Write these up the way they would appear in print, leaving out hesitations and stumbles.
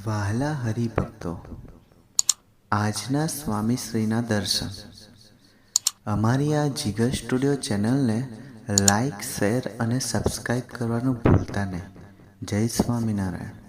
વહાલા હરિભક્તો, આજના સ્વામીશ્રીના દર્શન. અમારી આ જીગર સ્ટુડિયો ચેનલને લાઈક, શેર અને સબસ્ક્રાઈબ કરવાનું ભૂલતા નહીં. જય સ્વામિનારાયણ.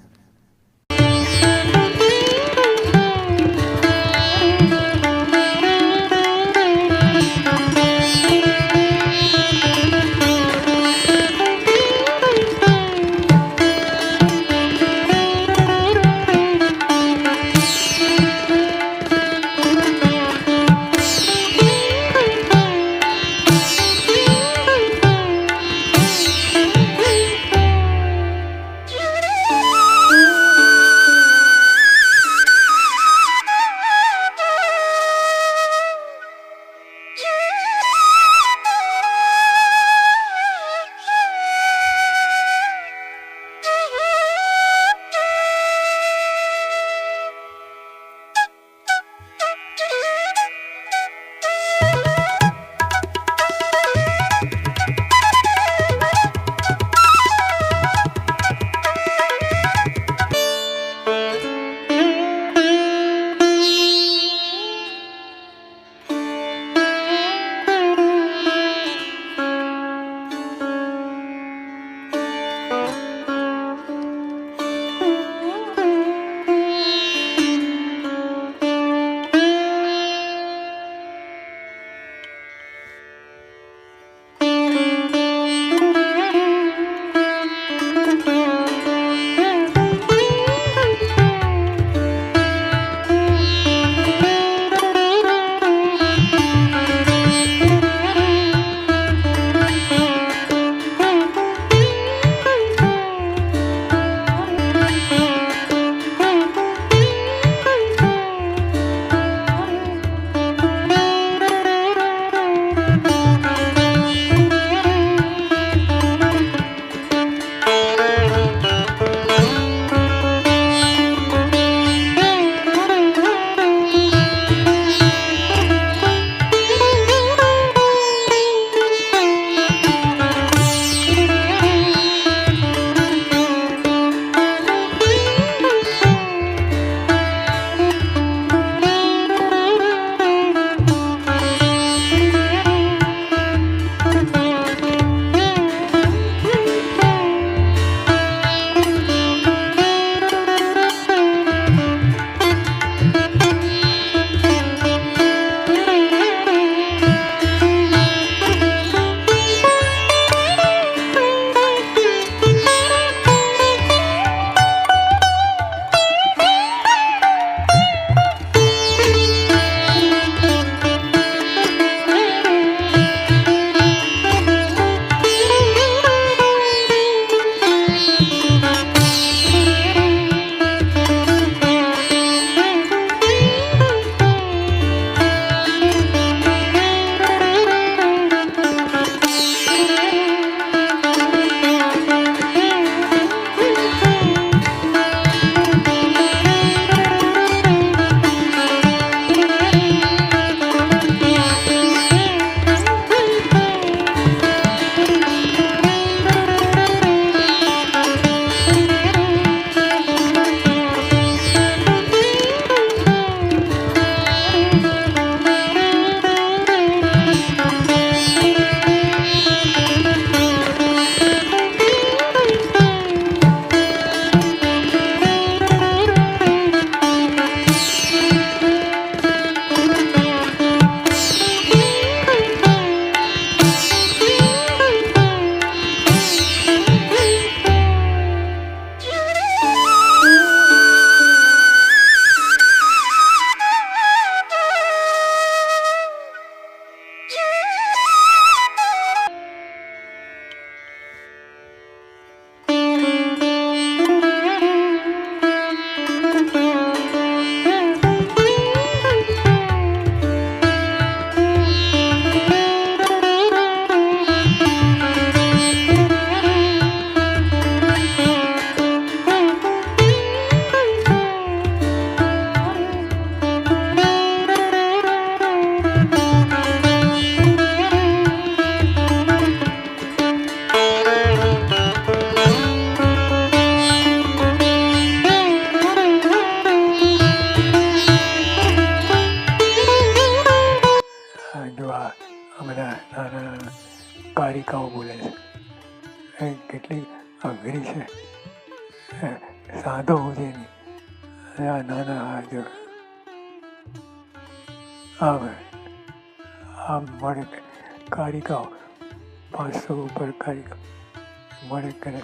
સાદો ઉઠે નહીં. અને આ નાના હાથ જોડે આવે આમ મળે કારિકાઓ 500 ઉપર કારિકા મળે કરે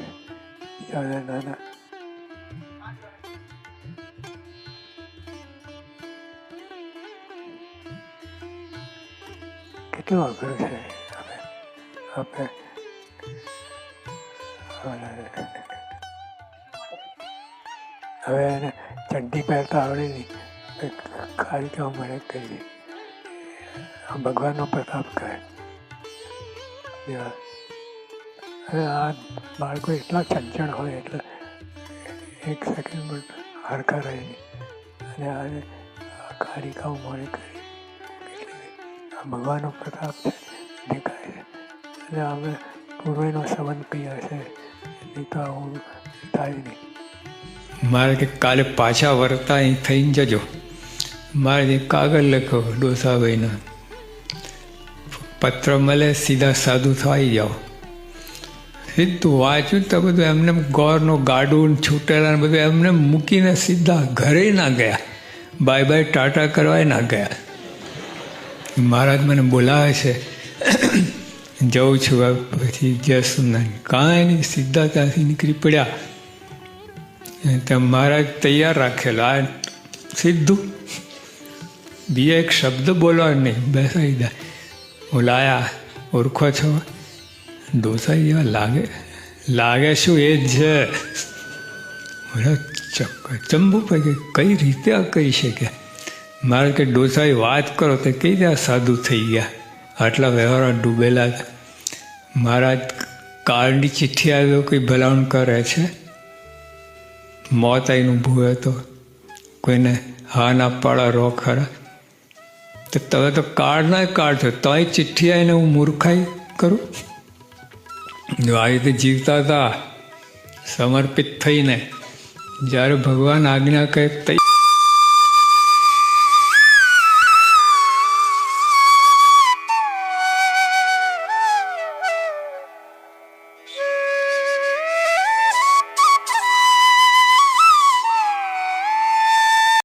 દાદા નાના કેટલું અઘરું છે. આપણે હવે એને ચડ્ડી પહેરતા આવડે નહીં, કારિકાઓ મળે કહીએ ભગવાનનો પ્રતાપ કરે. હવે આ બાળકો એટલા ચંચળ હોય એટલે એક સેકન્ડ પણ હરખા રહે નહીં. અને આ કારિકાઓ મળે કરી આ ભગવાનનો પ્રતાપ છે, દેખાય છે. અને અમે પૂર્વેનો સંબંધ કહીએ છે, નહીં તો આવું થાય નહીં. મારે કે કાલે પાછા વળતા અહીં થઈને જજો. મારે કાગળ લખો ડોસાભાઈનો પત્ર મળે, સીધા સાધુ થઈ જાઓ. સીધું વાંચ્યું તો બધું એમને ગોરનો ગાડું છૂટેલા બધું એમને મૂકીને સીધા ઘરે ના ગયા, બાય બાય ટાટા કરવા ના ગયા. મહારાજ મને બોલાવે છે, જઉં છું. પછી જશું નહીં, કાંઈ નહીં, સીધા ત્યાંથી નીકળી પડ્યા. તો મહારાજ તૈયાર રાખેલો, આ સીધું બીજા એક શબ્દ બોલવા નહીં, બેસાઈ જાય. બોલાયા, ઓળખો છો? ડોસા જેવા લાગે શું એ જ છે. ચંબુ પૈકી કઈ રીતે આ કહી શકે? મારે કે ડોસાએ વાત કરો તો કઈ રીતે સાધુ થઈ ગયા, આટલા વ્યવહાર ડૂબેલા હતા. મહારાજ કાળની ચિઠ્ઠી આવ્યો, કોઈ ભલામણ કરે છે, મોત આવીને ઊભું હોય તો કોઈને હા ના પાડા રો ખરા. તો તમે તો કાર્ડ ના કાર્ડ છો, તોય ચિઠ્ઠી આવીને હું મૂર્ખાઈ કરું? જો આ રીતે જીવતા હતા સમર્પિત થઈને, જ્યારે ભગવાન આજ્ઞા કહે